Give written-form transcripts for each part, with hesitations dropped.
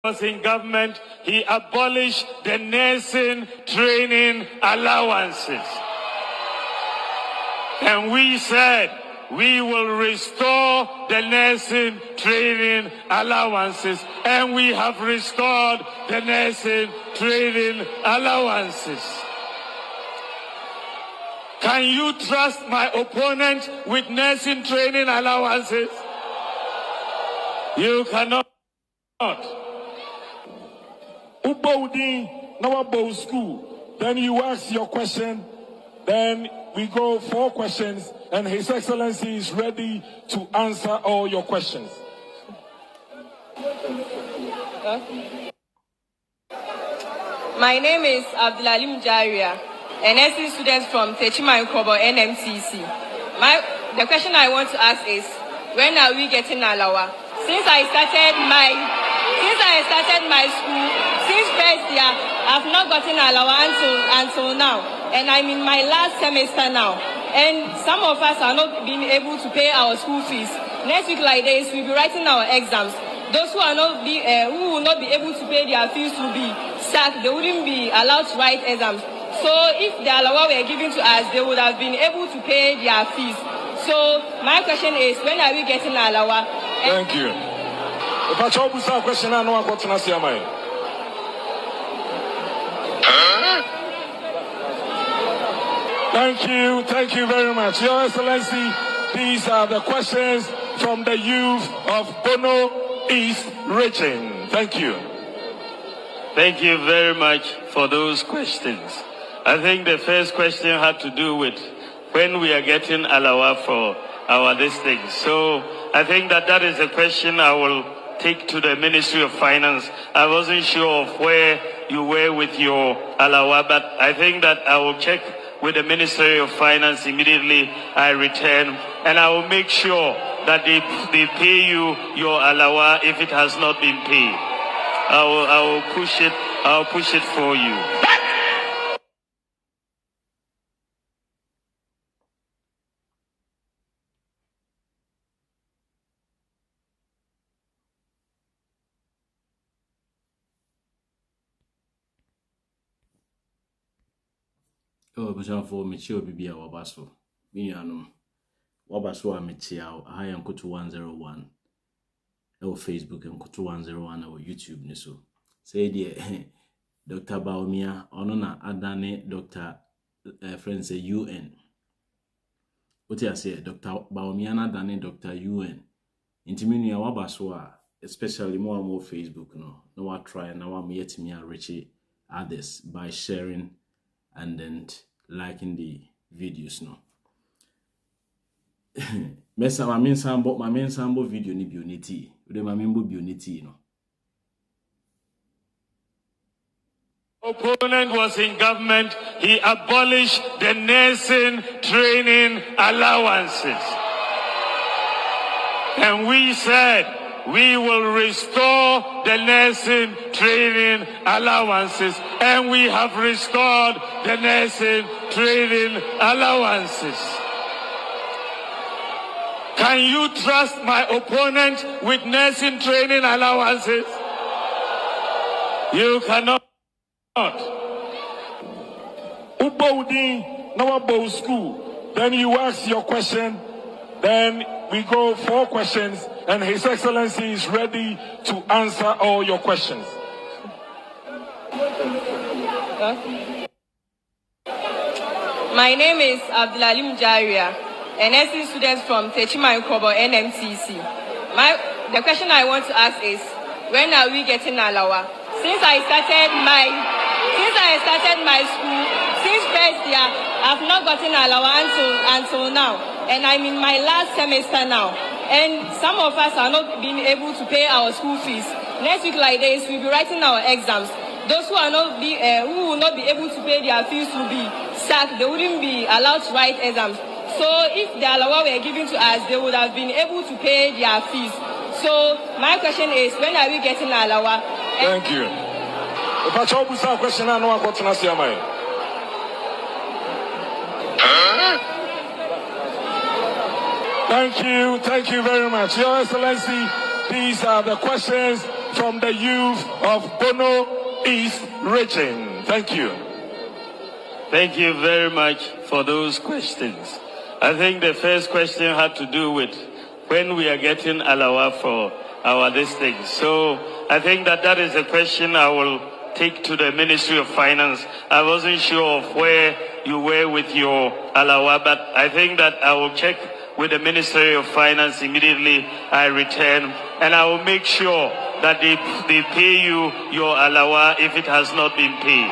was in government, he abolished the nursing training allowances. And we said we will restore the nursing training allowances. And we have restored the nursing training allowances. Can you trust my opponent with nursing training allowances? You cannot. Now school. Then you ask your question. Then we go 4 questions, and His Excellency is ready to answer all your questions. My name is Abdulalim Jaria, an NC student from Techiman NMTC. The question I want to ask is, when are we getting allowance? Since I started my school, since first year, I've not gotten allowance until now, and I'm in my last semester now. And some of us are not being able to pay our school fees. Next week, like this, we'll be writing our exams. Those who will not be able to pay their fees will be sacked. They wouldn't be allowed to write exams. So if the allowance were given to us, they would have been able to pay their fees. So my question is, when are we getting allowance? Thank you. If I try to question, I know I'm going to say mine. Thank you very much. Your Excellency, these are the questions from the youth of Bono East region. Thank you. Thank you very much for those questions. I think the first question had to do with when we are getting allowance for our district. So I think that is a question I will take to the Ministry of Finance. I wasn't sure of where you were with your allowance, but I think that I will check with the Ministry of Finance immediately I return, and I will make sure that they pay you your allowance if it has not been paid. I'll push it for you. Oh, but for me, she'll be a wabasso. Me, wabasso, I'm a chiao. I am Kutu 101. Our Facebook and Kutu 101 our YouTube. Niso say, dear Dr Bawumia, Onona Adane, Dr. Friends, UN. What I say, Dr Bawumia, Adane, Dr. UN. Intimini, wabasso, especially more and more Facebook. No, I try now. I'm yet me reach others by sharing and then liking the videos no. Mesa my main sambo video ni bionity. We my member bionity no. Opponent was in government, he abolished the nursing training allowances. And we said we will restore the nursing training allowances. And we have restored the nursing training allowances. Can you trust my opponent with nursing training allowances? You cannot. Now school. Then you ask your question. Then we go 4 questions, and His Excellency is ready to answer all your questions. My name is Abdulalim Jaria, an NC student from Techiman NMTC. The question I want to ask is, when are we getting allowance? Since I started my school, since first year, I've not gotten allowance until now, and I'm in my last semester now. And some of us are not being able to pay our school fees. Next week, like this, we'll be writing our exams. Those who will not be able to pay their fees will be sacked. They wouldn't be allowed to write exams. So if the allowance were given to us, they would have been able to pay their fees. So my question is, when are we getting allowance? Thank you. If I try to question, I know I'm going to say mine. Thank you very much. Your Excellency, these are the questions from the youth of Bono East region. Thank you. Thank you very much for those questions. I think the first question had to do with when we are getting alawa for our district. So I think that is a question I will take to the Ministry of Finance. I wasn't sure of where you were with your alawa, but I think that I will check with the Ministry of Finance immediately I return, and I will make sure that they pay you your alawa if it has not been paid.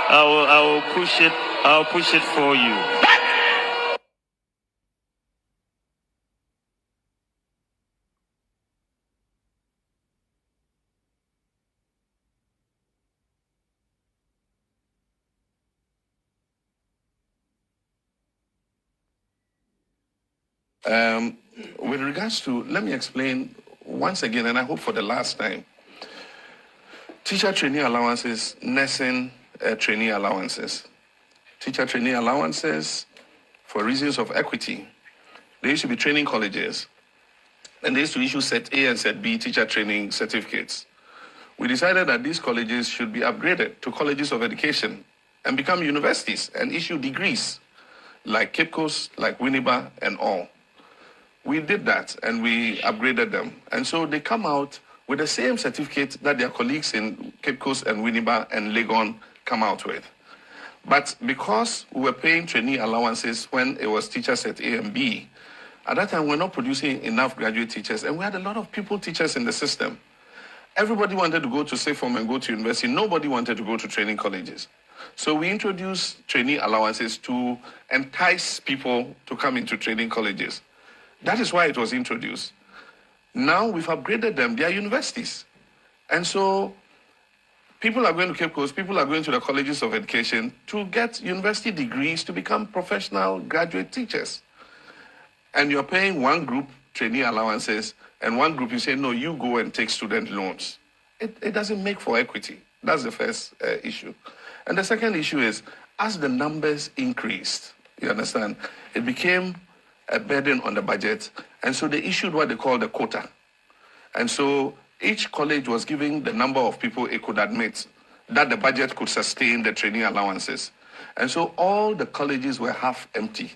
I will push it. I'll push it for you. With regards to, let me explain once again, and I hope for the last time, teacher trainee allowances, nursing trainee allowances. Teacher trainee allowances, for reasons of equity, they used to be training colleges, and they used to issue Set A and Set B teacher training certificates. We decided that these colleges should be upgraded to colleges of education and become universities and issue degrees like Cape Coast, like Winneba, and all. We did that, and we upgraded them. And so they come out with the same certificate that their colleagues in Cape Coast and Winneba and Legon come out with. But because we were paying trainee allowances when it was teacher set A and B, at that time we were not producing enough graduate teachers, and we had a lot of pupil teachers in the system. Everybody wanted to go to SAFOM and go to university. Nobody wanted to go to training colleges. So we introduced trainee allowances to entice people to come into training colleges. That is why it was introduced. Now we've upgraded them. They are universities. And so people are going to Cape Coast, people are going to the colleges of education to get university degrees to become professional graduate teachers. And you're paying one group trainee allowances, and one group you say, no, you go and take student loans. It doesn't make for equity. That's the first issue. And the second issue is, as the numbers increased, you understand, it became a burden on the budget. And so they issued what they call the quota. And so each college was giving the number of people it could admit that the budget could sustain the trainee allowances. And so all the colleges were half empty.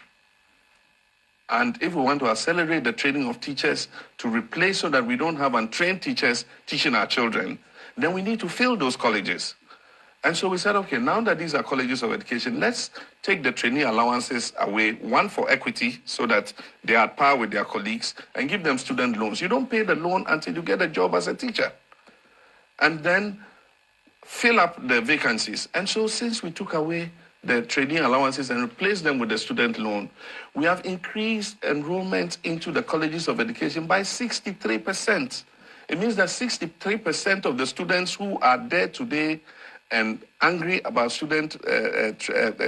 And if we want to accelerate the training of teachers to replace so that we don't have untrained teachers teaching our children, then we need to fill those colleges. And so we said, okay, now that these are colleges of education, let's take the trainee allowances away, one for equity, so that they are at par with their colleagues, and give them student loans. You don't pay the loan until you get a job as a teacher. And then fill up the vacancies. And so since we took away the trainee allowances and replaced them with the student loan, we have increased enrollment into the colleges of education by 63%. It means that 63% of the students who are there today and angry about student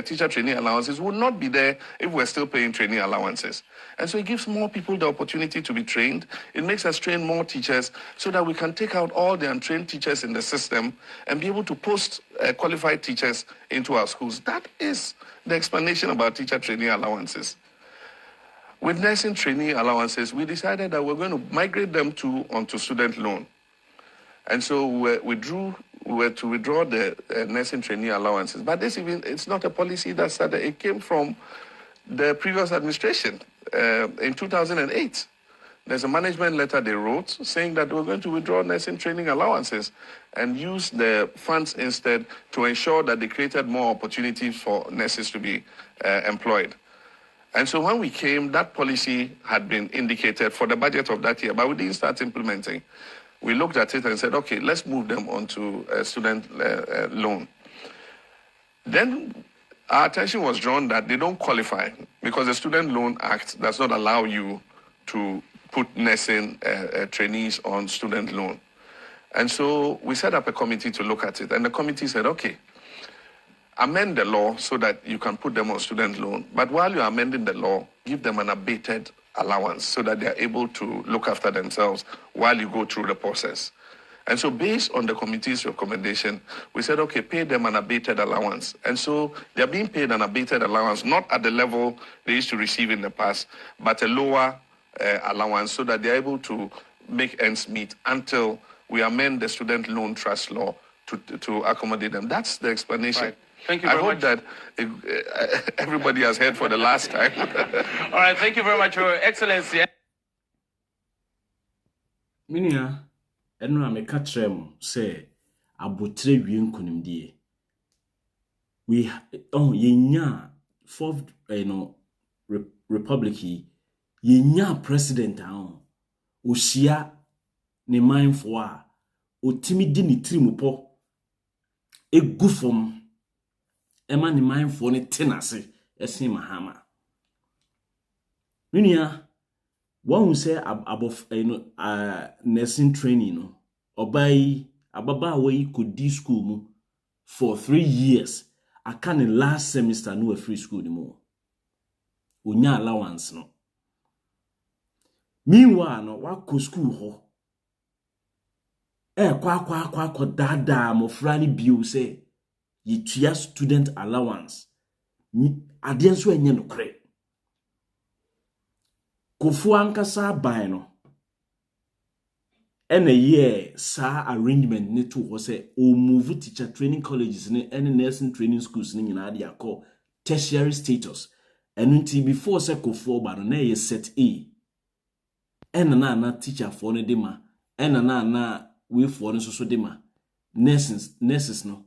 teacher trainee allowances would not be there if we're still paying trainee allowances. And so it gives more people the opportunity to be trained. It makes us train more teachers so that we can take out all the untrained teachers in the system and be able to post qualified teachers into our schools. That is the explanation about teacher trainee allowances. With nursing trainee allowances, we decided that we're going to migrate them onto student loan. And so we were to withdraw the nursing trainee allowances. But this even, it's not a policy that started. It came from the previous administration in 2008. There's a management letter they wrote saying that we're going to withdraw nursing training allowances and use the funds instead to ensure that they created more opportunities for nurses to be employed. And so when we came, that policy had been indicated for the budget of that year, but we didn't start implementing. We looked at it and said, okay, let's move them onto a student loan. Then our attention was drawn that they don't qualify because the Student Loan Act does not allow you to put nursing trainees on student loan. And so we set up a committee to look at it. And the committee said, okay, amend the law so that you can put them on student loan. But while you're amending the law, give them an abated allowance so that they're able to look after themselves while you go through the process. And so based on the committee's recommendation, we said, okay, pay them an abated allowance. And so they're being paid an abated allowance, not at the level they used to receive in the past, but a lower allowance so that they're able to make ends meet until we amend the student loan trust law to accommodate them. That's the explanation. Right. Thank you very much. I hope that everybody has heard for the last time. All right, thank you very much, Your Excellency. Minia, eno na meka trem say abotre wie nkonimdie. We yenya fourth republic yenya president osia ne mindful a otimi di ni tirimupo egufom ema ne mindful ne tenase esen mahama. Minia one say above nursing training no obai ababa we could do school mu for 3 years. I can in last semester no a free school anymore. Unya allowance no. Meanwhile no wa school ho. Kwa dada mo frani biu say ye tua student allowance. Adeɛ nso enye no kre. Kofu ankasa ban no. Ene ye sa arrangement ne to ho say o move teacher training colleges ne and nursing training schools ne nyina dey call tertiary status. And until before say kofu ba no na ye set A. Ena na teacher for ne dema. Ena na we for ne so dema. Nurses no.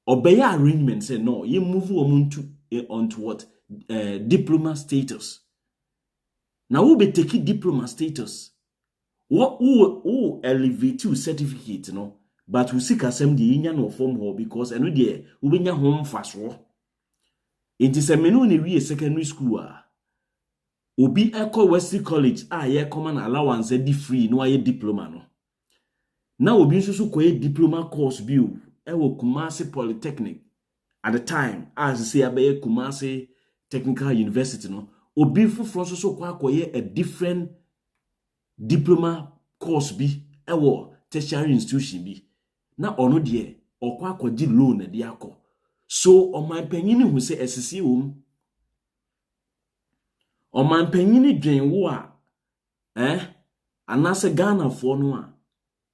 Obey arrangement say no, you move onto what diploma status. Now we be taking diploma status. What who elevate you certificate no, but we seek assembly inya no form ho because eno de we nya home fast wo. It is a menu ni we secondary school obi Echo Wesley College ye common allowance di free no aye diploma no. Now obi nso koye diploma course bi o ewo Kumasi Polytechnic at the time as say abaye Kumasi Technical University no obi fufro nso koye a different diploma course bi ewo tertiary institution bi na ono de okwa akodi loan na de akọ so oman panyini hu se esisi wom oman panyini dwen wo a anase Ghana for no a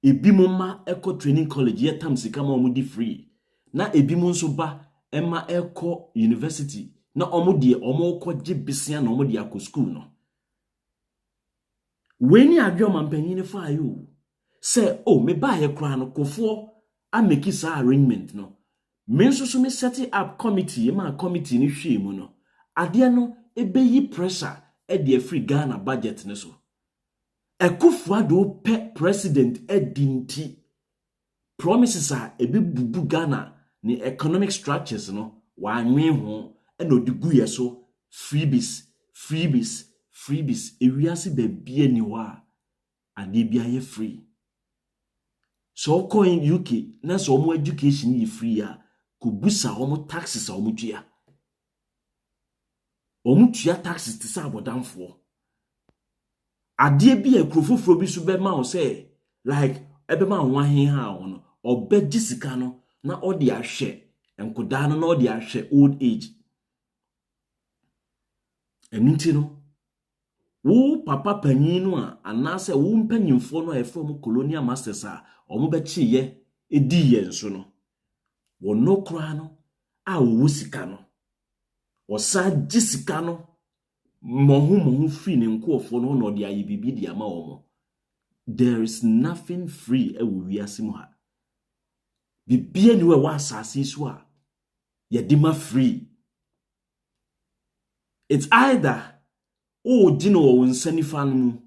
ebi moma Echo Training College yetam sika ma omu di free na ebi mo nso ba ema Echo University na omu de omu kwaje bisia na omu de akọ school no. When you adwo mampanyini fa ayo say me ba ye kra no kofo a make sa arrangement no me nso so me set up committee ma committee ni hwe mu no ade no ebeyi pressure e de free Ghana budget ne so Akufo ado pe president edinti promises a ebebubu Ghana ni economic structures no wa anwe ho e no digu ye so freebies ewiase be bia ni wa ade bia ye free so coin UK na so mo education ye free a ko busa omo taxes a omo tua taxes ti sa abodamfo ade bia krofofro bi so be ma o say like ebe ma ho ahen ha ono obedi sika no na odi ahwe enkoda no na odi ahwe old age eminti no wo papa panyinu a anase wo mpanyimfo no a from colonial masters a omo be chiye edi ye nso no wo no kra no a wo sika no wo sa gisika no mohu free ne nkofo no no de aye bibi de ama omo. There is nothing free e wo wiase mu ha bibia ni we wa asase so a ye de ma free. It's either dino wo nsa nifa no mu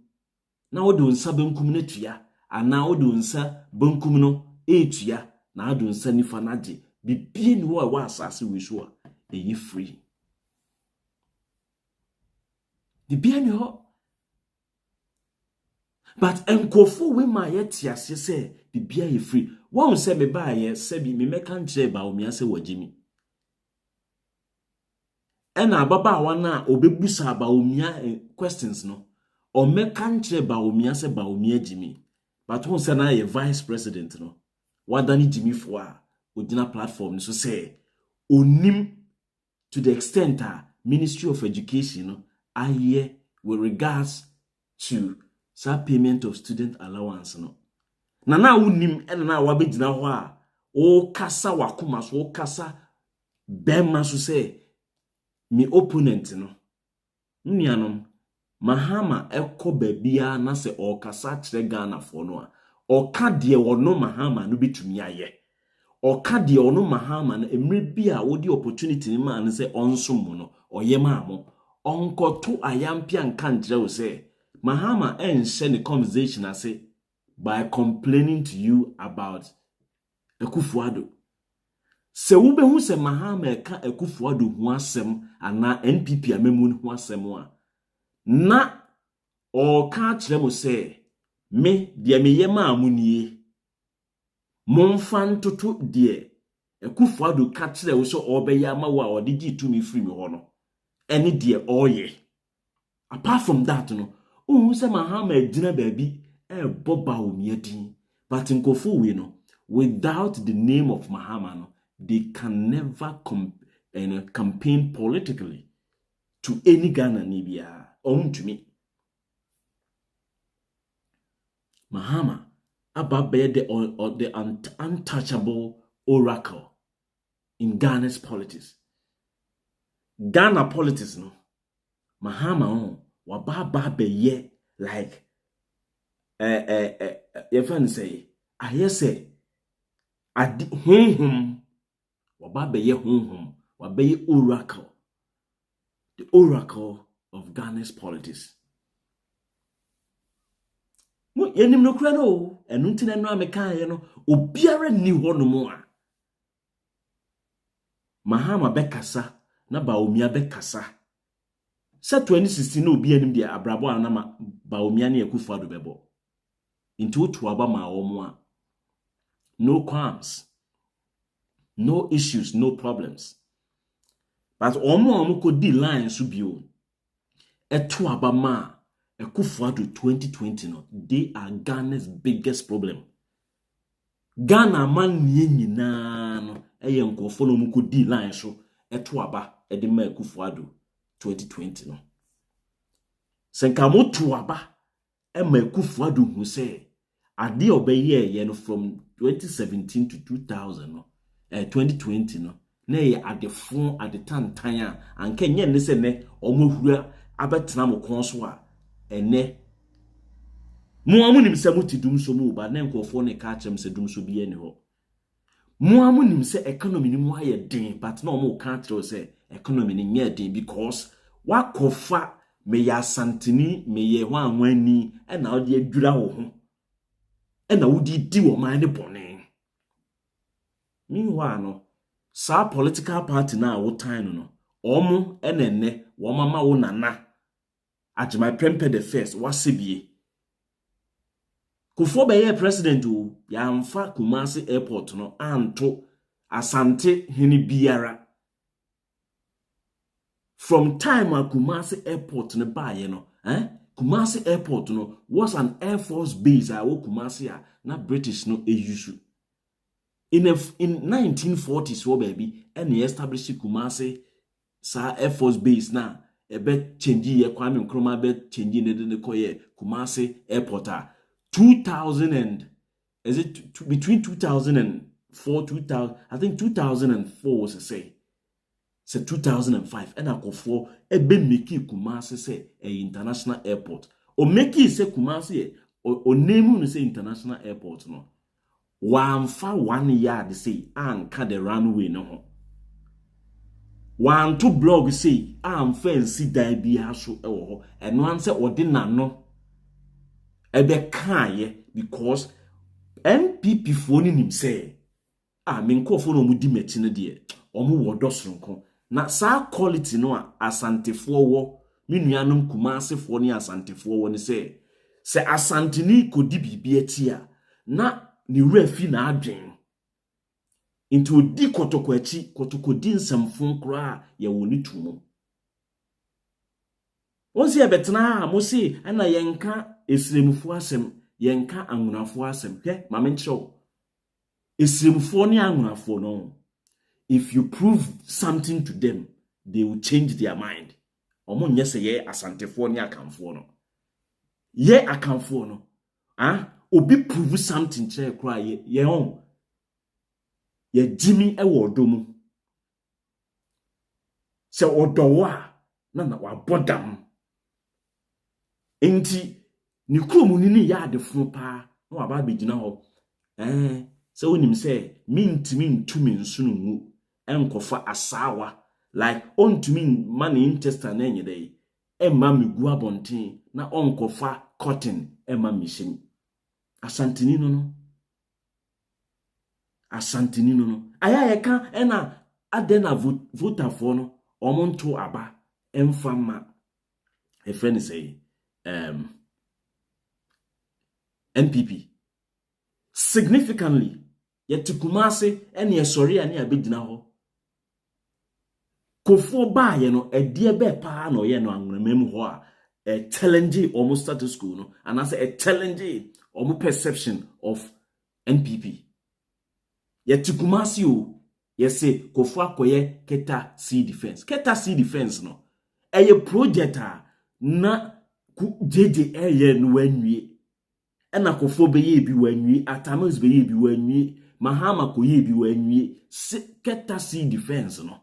na wo de nsa bankum na tua ana wo de nsa bankum no etua na wo de nsa nifa na je bibie ni wo wa asase we so a eyi free bibie ni ho but enkofo we ma ye tiase se bibie ye free won se me ba ye se bi me meka nche ba Bawumia se wajimi ena baba wana obebusa Bawumia questions no o meka nche Bawumia se Bawumia jimi but won se na ye vice president no wadani jimi fo a odina platform so say onim to the extent Ministry of Education no aye with regards to payment of student allowance no na unim ena na wabegyina ho a o kasa wakoma so o kasa bema so say me opponent no nnuanom Mahama ekọ babia na se o kasa kire Ghana fo no a o ka de wono Mahama no bitumi aye o ka de ono Mahama na emre bia wo di opportunity ni ma ne se onsom no oye ma mo onkoto ayampia nka nkire wo se Mahama enhye ne conversation ase by complaining to you about Akufo-Addo. Se wubehu se Mahama eka Akufo-Addo ho asem ana NPP amemu ho asem a na o ka kire mo se me de me yema amunie momfa ntoto de Akufo-Addo ka kire wo so obeya ma wo a odigi tumi free me ho no ene de oye. Apart from that no who say Mahama ejina baabi Dr Bawumia din but nkofo we no without the name of Mahama no they can never campaign politically to any Ghana nibia to me. Mahama ababe the untouchable oracle in Ghana's politics. Ghana politics no Mahama wababa be ye like if I say I hear say adi hum wababa ye hum wabe oracle, the oracle of Ghana's politics. Mo yenim no kura no enu ntina no ameka ye no obiara ni ho no mo a Mahama bekasa na Bawumia bekasa. Sa 2016 no obi anim dia abrabo anama Bawumia na Akufo-Addo bebo into otu aba ma omo a no qualms, no issues, no problems. But omo ko di line so bio etu aba ma Akufo-Addo 2020 no they are Ghana's biggest problem. Ghana man nyina no eye nkofo no mu ko di line so etu aba e de ma Akufo-Addo 2020 no. Senka motu aba e ma Akufo-Addo hu se ade obeye ye no from 2017 to 2000 no 2020 no na ye adefo adetantan a anka nye ne se ne omohura abetena mo kon so a ene mo amunim se mutidum so mu ba na nkofo ne ka chem se dum so bi ene ho mo amunim se economy ni mo aye den but na mo ka tro se economy ni nye den because wakofa me ya santini me ye ho anwani e na ode adwura wo ho e na wodi di wo man ne bone meanwhile no sa political party na wo time no omo enenne wo mama wo nana Ajimai Prempeh the first wasebie Kufo be ye president o ya mfa Kumasi airport no anto Asante hini biara from time a Kumasi airport ne baye no Kumasi airport no was an air force base a wo Kumasi a na British no use in 1940s wo baby and established Kumasi sa air force base na ebe change ye Kwame Nkrumah be change ne de koye Kumasi airport a 2000 and is it between 2004 2000 I think 2004 was say 2005 and akofo ebe make Kumasi say a international airport o make say Kumasi o name no say international airport no wamfa 1 yard say anka the runway no ho one to blog say am fancy die bi aso e wo ho eno an say odi nano ebe kan because NPP fo ni nim say me nkofo no mudi meti no de omo wo dosronko na sa quality no asantefo wo me nuanom Kumasi fo ni asantefo wo ni say se asanteni kodi bibia ti a na ni refi na adwen into di kotokwachi kotokodi nsamfon kra ya woni tumo onse ebetena mo se ana yenka esremufo asem yenka anwunafo asem ma mencho esremufo ni anwunafo no if you prove something to them they will change their mind omo nyese ye asantefo ni akamfo no ye akamfo no obi prove something chere kra ye on ye Jimmy e wodomu se odowa na wa bodam enti ni krom ni ya adefo pa na wa ba begina ho se onim se mintimi ntumi nsunu mu enkofa asawa like ontumi man intestine enye dey emma megu abonten na onkofa cotton emma mission asantini no aya yeka ena adena voter for no omonto aba emfama a friend say NPP significantly yet Kumase ene sorry ani abegina ho kofo ba ye no edie be pa na ye no anwemem ho a challenge almost status quo no and as a challenge almost perception of NPP yet Kumase o ye say kofo akoye keta sea defense no eye project a na JJ eye no wanwie ena kofo be ye bi wanwie atamas be ye bi wanwie mahama ko ye bi wanwie keta sea defense no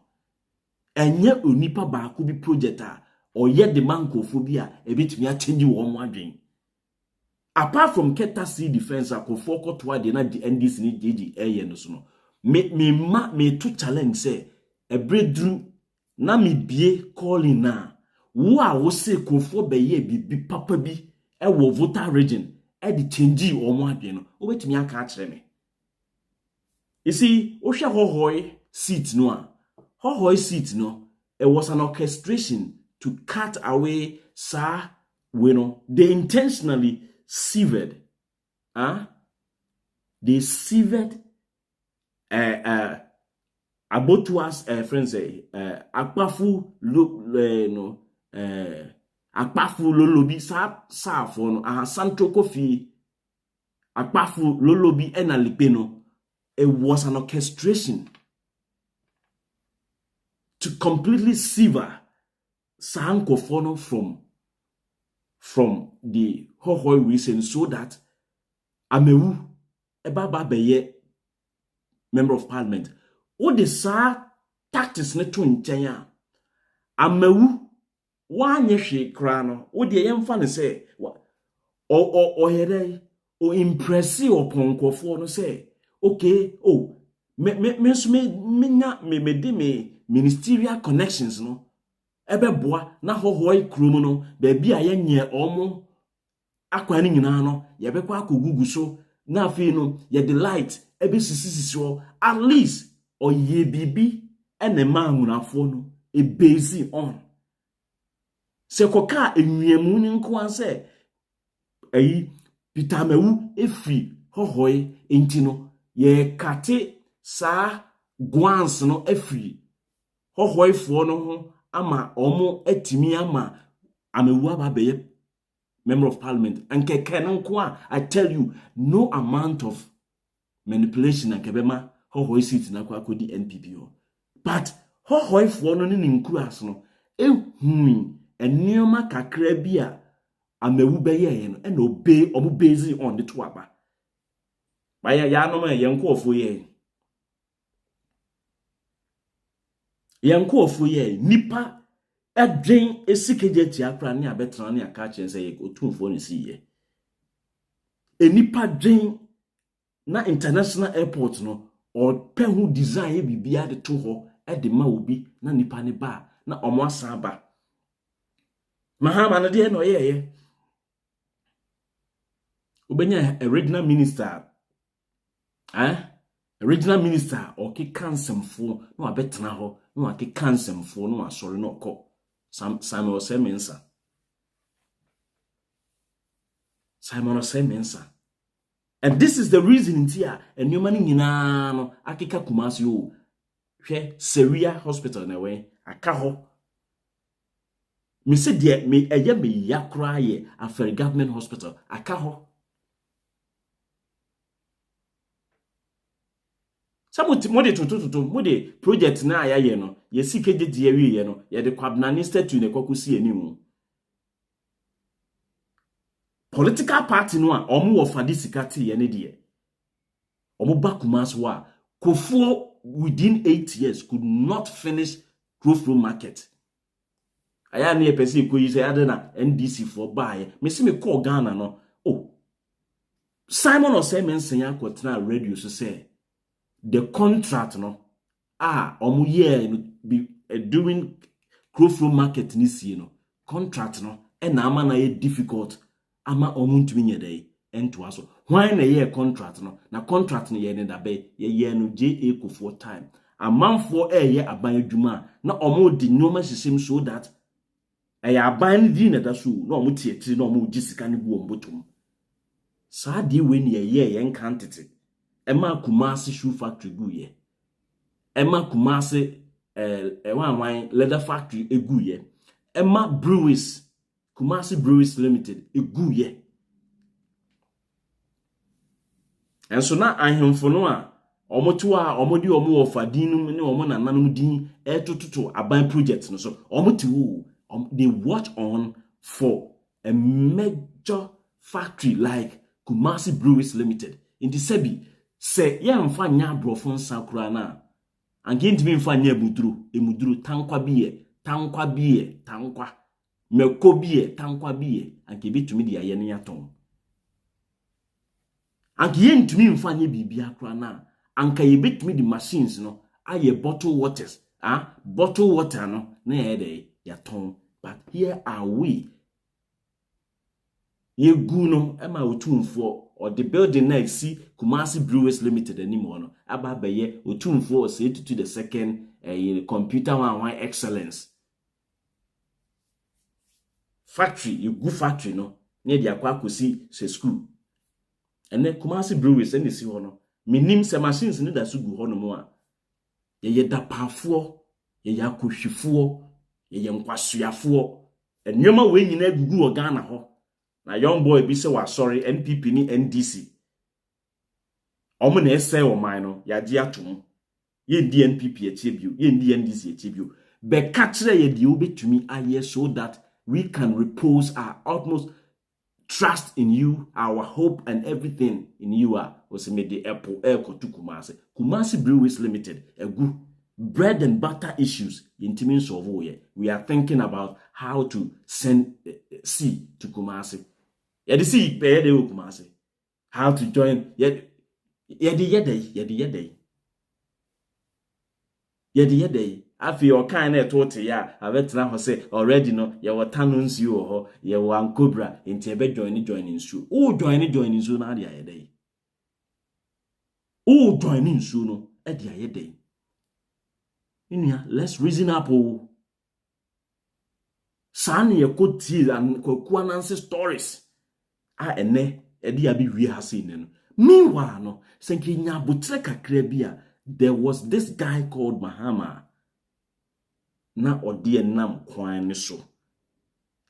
enye onipa baako bi project a oye de mankofo bi a ebetumi a change wo mo adwen apart from keta sea defense akofo kotoa de na di NDC ni JJ eye no so no me to challenge say e breadru na me bie calling na wo a wo se kofo be ye bi papa bi e wo voter region e di change wo mo adwen no obetumi aka a kire me you see o hwe hohoi seat no a hohoi seat no it was an orchestration to cut away we know they intentionally severed they severed abotuas friends say akpafu no akpafu lolobi sa for no santo kofi akpafu lolobi enalipe no it was an orchestration to completely sever Sankofono from the hohoi reason so that Amewu Ebaba Beye member of parliament o de sa tactics ne to nkyenya Amewu wanye hwe kra no o de yemfa ne se o here o impress oponkofo no say okay me ministerial connections no ebeboa na hohoi krum no ba bia yenye omo akwani nyina no yebekwa akogugu so na afi no ye delight ebe sisisi at least oye bibi ene ma anwunafo no e base on se koka enwiamu ni nko anse ayi Pitamawu efri hohoi enti no ye kate sa guans no efri hohoifo no ho ama omo etimi ama Amewu ababeye member of parliament and keke no nko a I tell you no amount of manipulation and kebema hohoi seat na kwa kodi NPP ho but hohoifo no ni nkuras no ehun enioma kakra bi a Amewu beye no and obey omo base on the twaba baya ya no ma yenkofo ye nipa adwen esikeje tiakra ne abetra ne aka chense ye otumfo ne siye enipa dwen na international airport no or pehu design bibia de to ho e de ma obi na nipa ne ba na omo asan ba mahama na de no ye obenya a regional minister regional minister or ki kansemfo no abetena ho no ake kansemfo no asori no ko Simon Osemensa and this is the reason in here and you mani nyina no akeka Kumasi o hwe Seria hospital na we aka ho me se de me eye me yakra ye after government hospital aka ho Samuti mode tutututu mode project na ayaye no ye sikeje die wiye no ye de kwabnani statue ne kwakusi animu political party no a omo wo fade sikati ye ne de omo bakumas wa Kofuo within 8 years could not finish growth road market. Aya na pese ko yi say ade na NDC for buy me se me call Ghana no oh Simon Osemen senya kwotena radio so say the contract no omo year be doing growth road market this year no contract no e na ama na ye difficult ama omo ntumi nye dey ento aso why na ye contract no na contract no ye ne da be ye no JA Kofuo time amanfo ye aban adwuma na omo di noma system so that aban di na da so na omo tietiri na omo gisika ne bu ombotom sa di we ne ye nkantete ema Kumasi shoe factory gu ye ema Kumasi wan leather factory egu ye ema breweries Kumasi Breweries Limited egu ye and so na ahemfo no a omoto a omodi omo ofadin ne omo nananom din etototo aban project no so omoti wo they watch on for a major factory like Kumasi Breweries Limited in the sebi se ya mfa nya brofo nsa kura na anke ntimi mfa nya emuduru tankwa biye tankwa meko biye tankwa biye anke bitumi dia ye ne yaton anke ye ntumi mfa nya bibia kura na anka ye bitumi di machines no aye bottle waters bottle water no na ye dey yaton but here are we ye gu no ema otumfo or the building na see Kumasi Brewers Limited anymore no aba beye otumfo say to the second computer one excellence factory you go factory no near the akwakosi se school and then Kumasi Brewers and see ho no minim se machines ni da so gu ho no mo a ye da pafo ye yakohwifo ye nkwasuafo enwema we nyina gugu o Ghana ho na young boy bi se wa sorry NPP ni NDC omo na ese o man no ya gi atom ye di NPP etiebio ye ndi NDC etiebio be katre ye di obetumi aye so that we can repose our utmost trust in you, our hope and everything in you was made the apple to Kumasi Breweries Limited a good bread and butter issues in Timin Sovoye. We are thinking about how to send sea to Kumasi. Yeah, the sea pay the Kumasi. How to join yet I feel kind of taught ya. I bet now say already no, ya were tannons you or ya one cobra in Tebe joining soon. Oh, joining soon at the day. Oh, joining soon at the day. In here, let's reason up. Oh, son, you could see and Kwanan's stories. And ne, Eddie Abi we have seen. Meanwhile, no, thinking ya butreka krebia, there was this guy called Mahama. Na odi nam kwan so.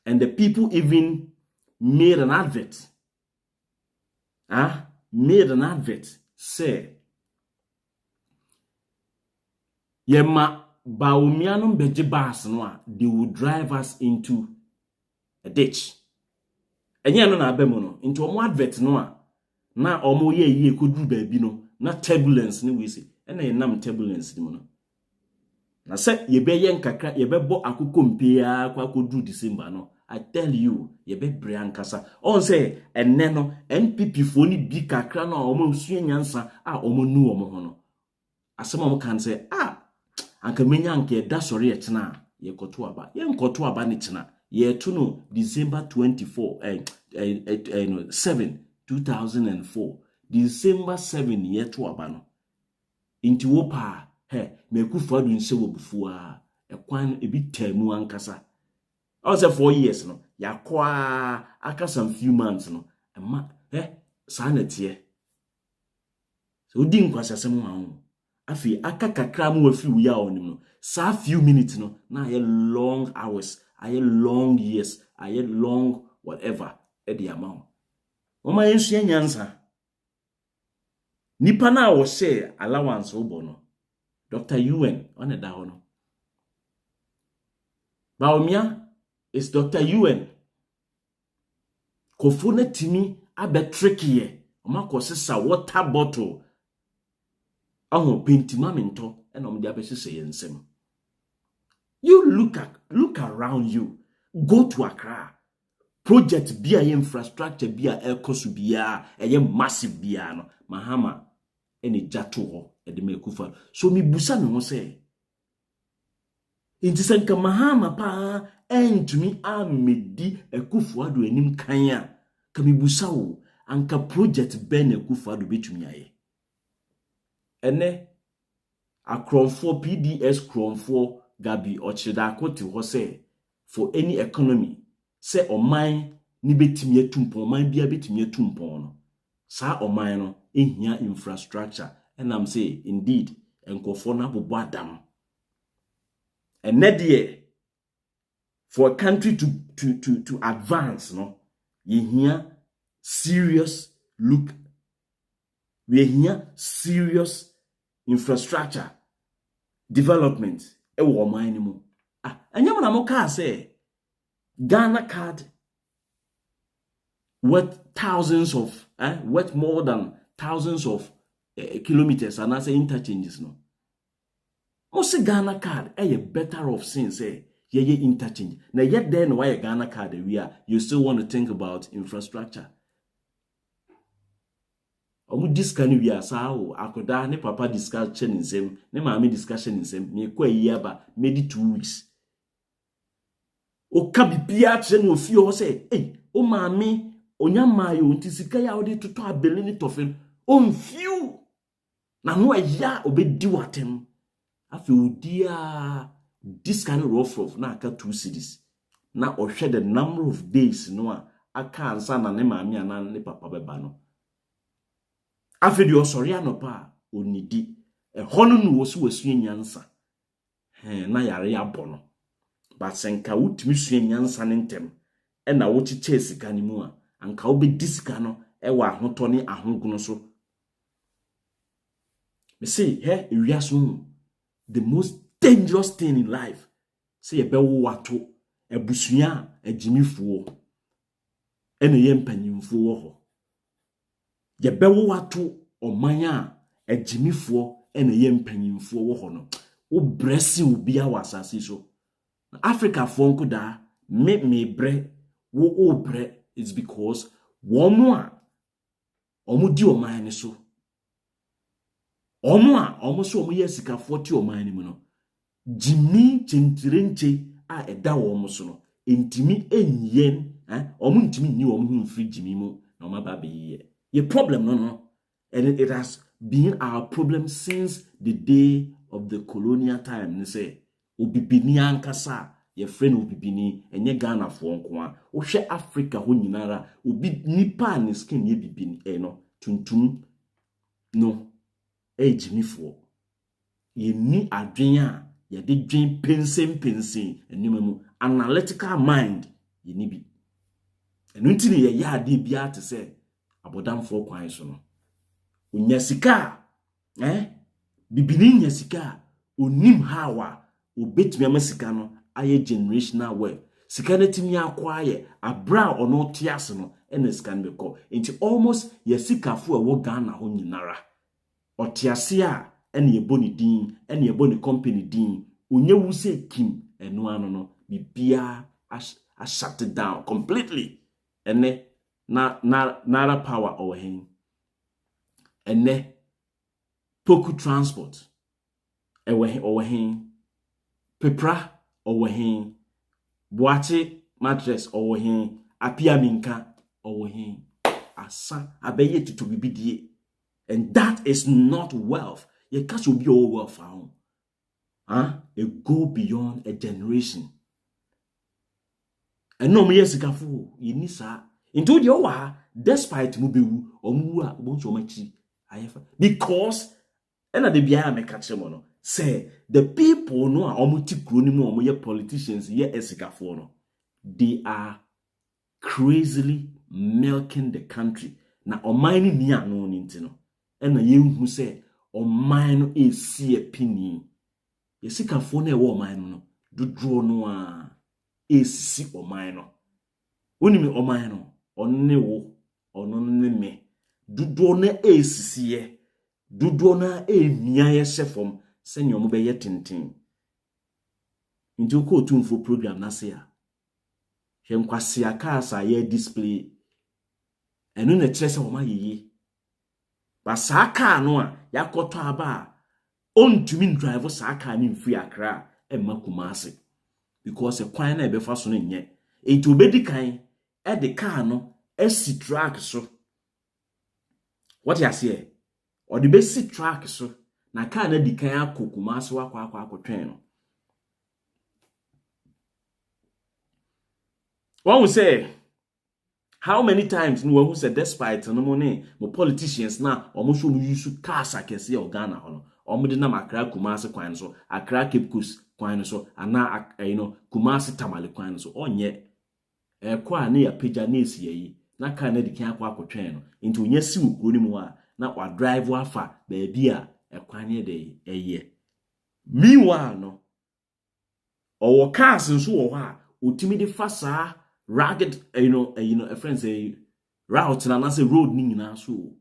And the people even made an advert. Made an advert. Say, Yema Bawumia no beje bas no they will drive us into a ditch. Enye no na abemu no into omo advert no na omo ye koduru baabi no na turbulence ni we say. Ena yenam turbulence ni no. Na se yebe yen kakra yebe bo akoko mpia kwa kodru December no I tell you yebe bre ankasa on say enne no NPP fo ni bi kakra na omo sua nyansa omo nu omo ho no asem omo kan say anka menya anka da sori e chena ye koto aba ye nkoto aba ni chena ye to no December 7 2004 December 7 ye to aba no inti wo pa meku fadu nse wo bufua ekwan ebi tamu ankasa I say 4 years no yakwa aka some few months no ema sanete so odi nkwasasem ho afi aka kakra mu afi wu ya onim no sa few minutes no na ye long hours aye long years aye long whatever e di amount o ma yensu nyansa nipa na wo share allowance obo no Dr. UN on a down. Bawumia is Dr. UN. kofo timi abe tricky ye oma kosesa water bottle aho pentima mento ena omde abesese yensem. You look around you. Go to Accra. Project bia infrastructure bia ekosu bia massive bia no Mahama ene jato ho e de mekufa. So mi busa me ho se inti senka Mahama pa entumi amedi Ekufuado anim kan a ka mi busa wo anka project ben Ekufuado betumi aye. Ene akronfo PDS kronfo Gabi ochida akoti ho se for any economy se oman ni betimi etumpon oman bia betimi etumpon no sa oman no ehia infrastructure and I'm say indeed enkofo na bobo adam and nedie for a country to advance no yehia serious look we here serious infrastructure development e wo oman ni mu anyam na mo ka say Ghana card worth thousands of worth more than thousands of kilometers and I say interchanges no. Most Ghana card better off since ye interchange. Now yet then why a Ghana card you still want to think about infrastructure. Omu discussion we are sao akoda ne papa discussion in same ne mama discussion in same me kwa yaba maybe 2 weeks. O ka bibia kire no ofie ho say o maami onyamayo ntisika ya odi toto abele ni tofen o mfiu na no ya obedi watem afi odia this kind of rough na aka 2 cities na ohwe the number of days no aka ansa na ne maami ana ne papa beba no afi di osori anopa onidi hono no wo so wasu nyansa na yare ya bono but senka wutimi sua nyansa ne ntem e na wo chiche sika ni mu a anka wo be disika no e wa ahoto ne ahogono so me say ewiaso the most dangerous thing in life say e be wo wato ebusua agimifuo e na ye mpanyimfuo wo ho ye be wo wato oman a agimifuo e na ye mpanyimfuo wo ho no wo bresi obi a wasase so Africa fonko da me bre wo bre is because womo a omo di oman ni so omo so omo yesika 40 oman ni mu no jimi chintirenche a eda womo so no entimi enyen omo ntimi ni omo hu mfiri jimi mu na omo ba be ye problem no and it has been our problem since the day of the colonial time ni say obibini ankasa ye friend obibini enye Ghana fo nko a wo hwe Africa ho nyinara obi nipa ne skin ye bibini no tuntum no ejimifo ye ni adwen a ye de dwen pensen enimemu analytical mind ye ni bi enu ntini ye ya ade bia te se abodamfo kwan so no onyasika bibini nyasika onim hawa obetumi amasika no aye generational well sika netimi akwaye abra ono tiase no ene sika nbeko enti almost yasikafo wo Ghana ho nyinara otiase a ene yeboni din ene yeboni company din onye wuse kim eno ano no bibia a shut it down completely ene na power over him ene poku transport over him pepra owo hin boache mattress owo hin apia minka owo hin asa abeye tutu bibidie and that is not wealth ye catch obi o wealth ahun it go beyond a generation and no me yesikafo yini sa into the owa despite mu bewu omu a bonso machi ayefa because ena de bia me catch mo no say the people no a omuti kroni mu omoye politicians ye esikafo no they are crazily milking the country na omani ni anu ni ntino ena ye hu say oman no esi epini esikafo na e wo oman no dodro no a esi oman no onimi oman no onne wo ono ne me dudo na esisiye dudo na emia ye hyefom senyo mo be ye tenten nti ko tumfo program na se a hwe nkwase aka asa ye display enu na kire se wo ma yeye ba sa aka no a yakoto aba ontumi drive sa aka ni mfiri akra emma Kumasi because e kwan na e be fa so no nye enti obedi kan e de car no esi track so what you say or the basic track so na car na di kan akokuma so akwa akotwen no one will say how many times no one who said despite no money mo politicians na omo so mo use cars akese e Ghana ho no omo de na makra Kumasi kwan so akra Cape Coast kwan so ana Kumasi Tamale kwan so onye kwa na ya peja na esi yi na car na di kan akwa akotwen no nti onye si ukuro ni mu a na wa drive afa ba bia ekwan de eye meanwhile no owo cars nso wo ha otimi de fa saa rugged a friend say route na say road ni nyina so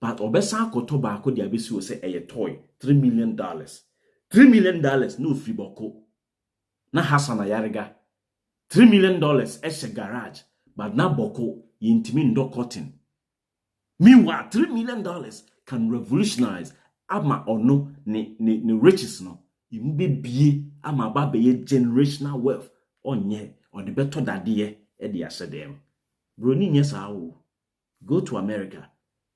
but obesa akoto ba ko dia besi o say eye toy $3 million $3 million no free boko na Hassan Yarega $3 million eshe garage but na boko yintimi ndo cotton. Meanwhile, $3 million can revolutionize ama ono ne riches no. Imbe biye ama ba ye generational wealth onye or the better dadie e de asedem. Broni nyesa wo. Go to America.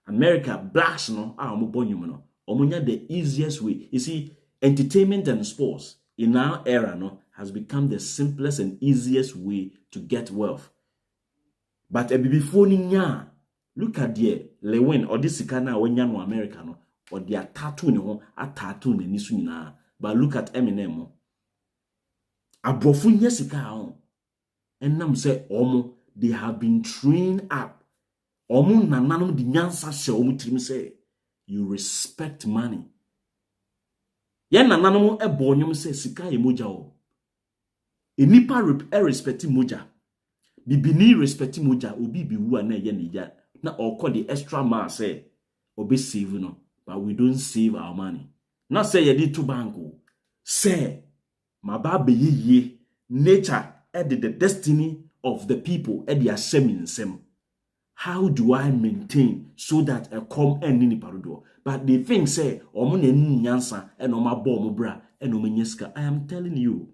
America blacks no a omo bonyum no. Omonya the easiest way. You see, entertainment and sports in our era no has become the simplest and easiest way to get wealth. But before nya look at the Lewin or this Sikana when yan America no or their tattoo no a tattoo ne nisu nyina. But look at Eminem. Abrofu nyesika on. And nam say omo they have been trained up. Omo nananom di nyansa hye omo tim say you respect money. Ye nananom ebo nyom say sika e moja o. Enipa respect moja. Bibini respect moja obi biwu na ye ne ya. Na or the extra man say obe save no, but we don't save our money. Not say ye did to banko. Say my baby ye nature edit the destiny of the people at their sem. How do I maintain so that a come and nini parodo? But they think say omune nyansa and oma bomb bra and omenyeska. I am telling you,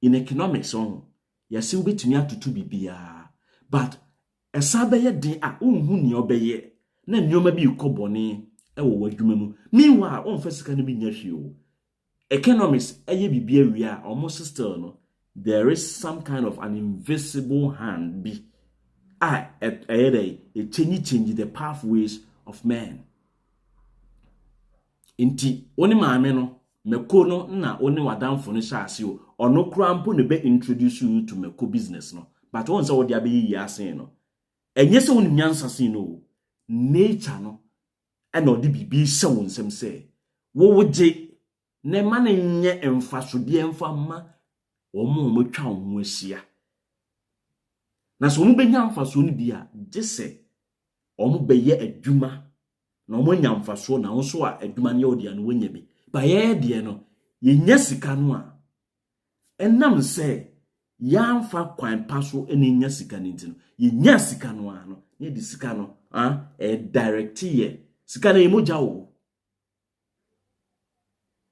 in economics on yasi ube tunya to bibia, but esabeye den a unhu ni obeye na nyoma bi ukobone ewo wadwuma mu meanwhile on fasika no bi nyahwe o economics eye bibia wi a almost still no there is some kind of an invisible hand bi it change the pathways of man inti oni maame no meko no na oni wadamfo no shaase o ono krampo ne be introduce you to meko business no but once what dia be yi asen no enye se won nyansa sin no nature no and odi bibi se won sem se wo woje ne ma ne nye emfasode emfama omo motwa ho ahia na so mo benya mfaso no bia gese omo beye adwuma na omo nya mfaso na nso a adwuma ne odi an wonya bi ba ye de no ye nya sika no a enam se ya mfa kwan paso eni nya sika nintino ye nya sika no a no ye di sika no direct ye sika na emoja wo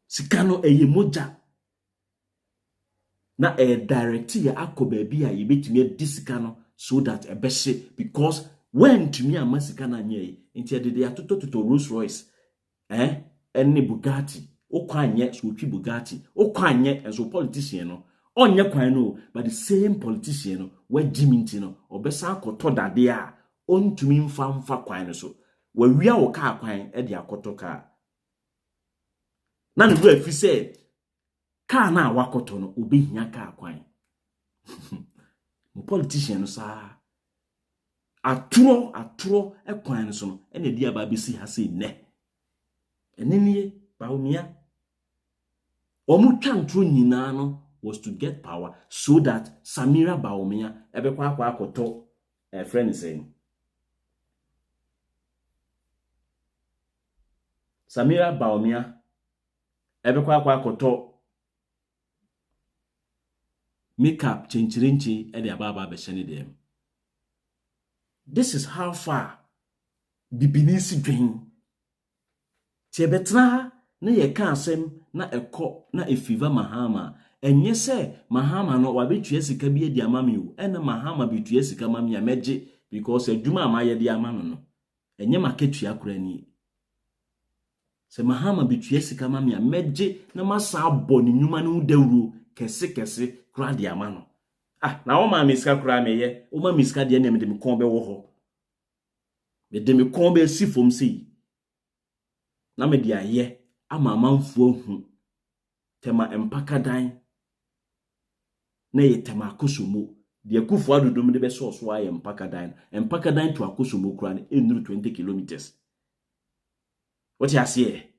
sika no emoja na direct ye akoba bi a ye betumi di sika no so that e behye because when to me amasika na nye enti ade de atoto Rolls Royce ene Bugatti okwanye so otwi Bugatti okwanye enso politician no onye kwan no but the same politician no we jiminti no obesa akoto dade a ontumi mfa kwan no so wa wia wo ka kwan e de akoto ka na no do afi say ka na wakoto no obehia ka kwan mo politician no sa atro e kwan no so no e na di aba besi ha sei ne enenie Bawumia omu twantro nyina no was to get power so that Samira Bawumia ebekwa akoto A friend is saying Samira Bawumia ebekwa kwa koto makeup chinchirinchi e de ababa be shene dem. This is how far bibinisi dwen ti betra na ye ka asem na ekọ na efiva Mahama enye se Mahama no wabetua sika bi edi amame o ena Mahama betua sika mame ameje because adwuma amaye di amano no enye maketua kura ni se Mahama betua sika mame ameje na masa abọ ni nyuma no dawuro kese kura di amano na wo ma miska kura meye wo ma miska de na me de me kon be wo ho me de me kon be si fom sei na me de aye ama manfo hu tema empakadan na ye tema akosomo de akufo adodom de be so aye empakadan to akosomo kura na enuru 20 kilometers. What you say?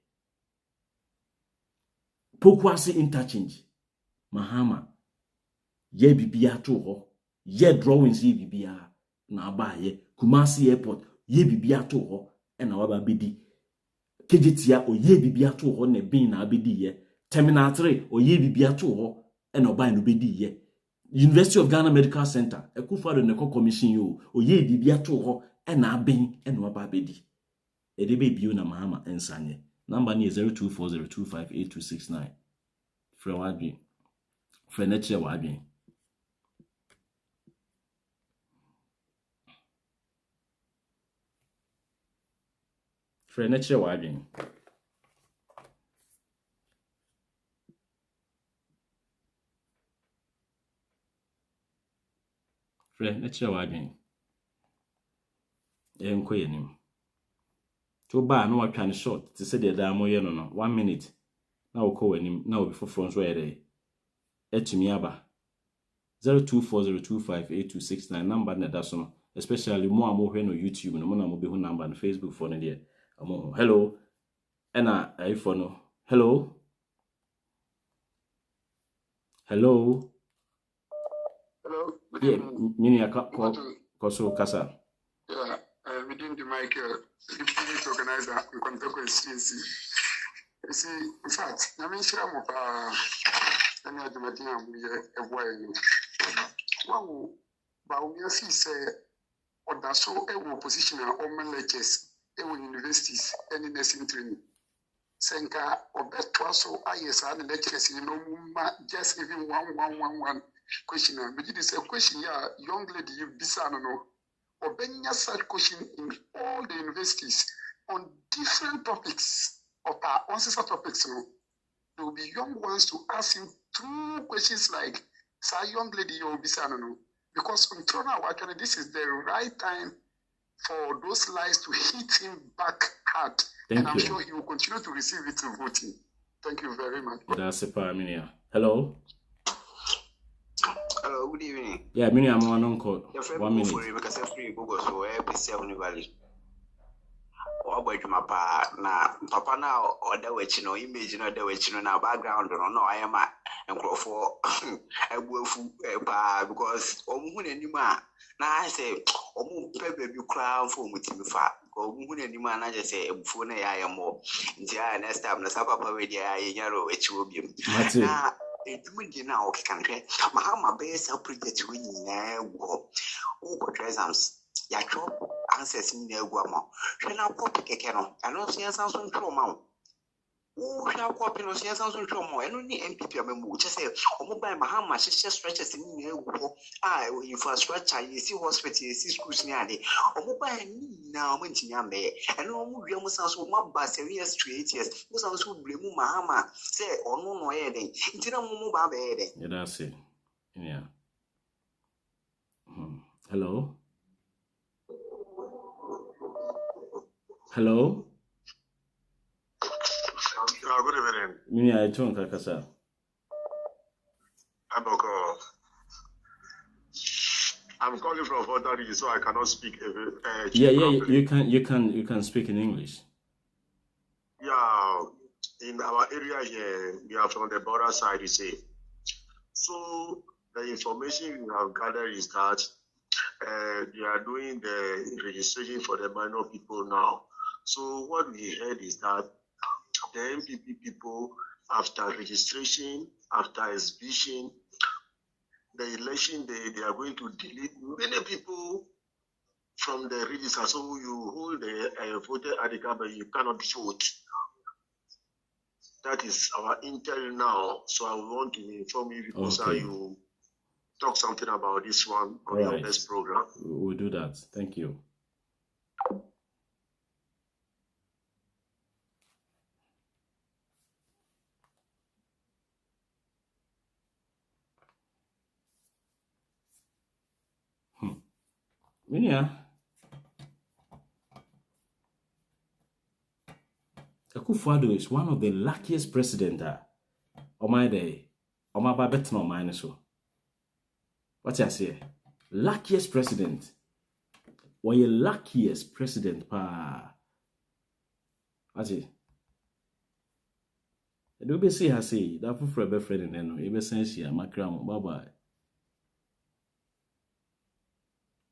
Pokwase interchange Mahama ye bibia to ho ye drawings ye bibia na aba ye Kumasi airport ye bibia to ho e na waba bedi kejetia o ye bibia to ho na bin na abedi ye terminal 3 o ye bibia to ho e na oba no bedi ye University of Ghana Medical Center ekufado ne commission yo o ye bibia to ho e na abin e na waba bedi e de be bio na Mahama ensanye number ni 0240258269 frɛ wadwen frɛ na kyerɛ wadwen frɛ na kyerɛ wadwen frɛ na kyerɛ wadwen enko yenim to ba na watwa ne short te se de da mo ye no no 1 minute na wokɔ wanim na obi foforo nso yɛ etumi aba 0240258269 number na da so no especially mo amohwe no YouTube no mo na mo be hu number no Facebook for no de amo hello ena iPhone no hello yeah mini koso kasa yeah within the mic to organize a contact constituency. You see, in fact, I mean, share more than the Madina a while. Wow, Bawumia say, or that's so a position on my lectures, universities, and in nursing training. Senka, or better so ISR lectures in no just even one question. But it is a question, yeah, young lady, you bisano. Or being a such question in all the universities on different topics or answers topics. There will be young ones to ask him 2 questions like, "Say, young lady, you will be saying because actually this is the right time for those lies to hit him back hard." And I'm sure he will continue to receive it in voting. Thank you very much. That's a paraminia. Hello. Hello, good evening. Yeah, mini I'm on uncle. 1 minute. Because I'm free Google so every 7 valley. Na papa now or the way you know image no the way you know na background no I am and for because omu anima na I say omu baby cry for me fa omu anima na just say ebufu na ya mo ntia next time na papa we dia yaro echi obi na edumudi na okikanhwe Mahama be sa project we nyina wo exams ya chop answers ni na egwama hwe na copy keke no ano siansan so ntro ma wo hwe copy no siansan so ntro ma eno ni MPP amemu che say omobai Mahama hye stretches ni na egwo infrastructure yesi hospital yesi schools ni ade omobai ni na omantinya me eno omu wiam san so maba 7 years to 8 years mo san so blemu Mahama say ono no ye den ntina mo ba ba ye den yeah that's it yeah hello. Hello. Good evening. Mini I turn kakasa. I'm calling from Fordari, so I cannot speak. You can speak in English. Yeah, in our area here, we are from the border side. You say. So the information we have gathered is that they are doing the registration for the minor people now. So what we heard is that the MPP people, after registration, after exhibition, the election day, they are going to delete many people from the register. So you hold the voter ID card, but you cannot vote. That is our intel now. So I want to inform you because you talk something about this one on your next program. We'll do that. Thank you. Minia. Akufo-Addo is one of the luckiest presidents. My day. My bet no mine so. What I say? Luckiest president. Why you luckiest president pa? What it? I do be see her say that for a friend and no. You be saying she makram bye bye.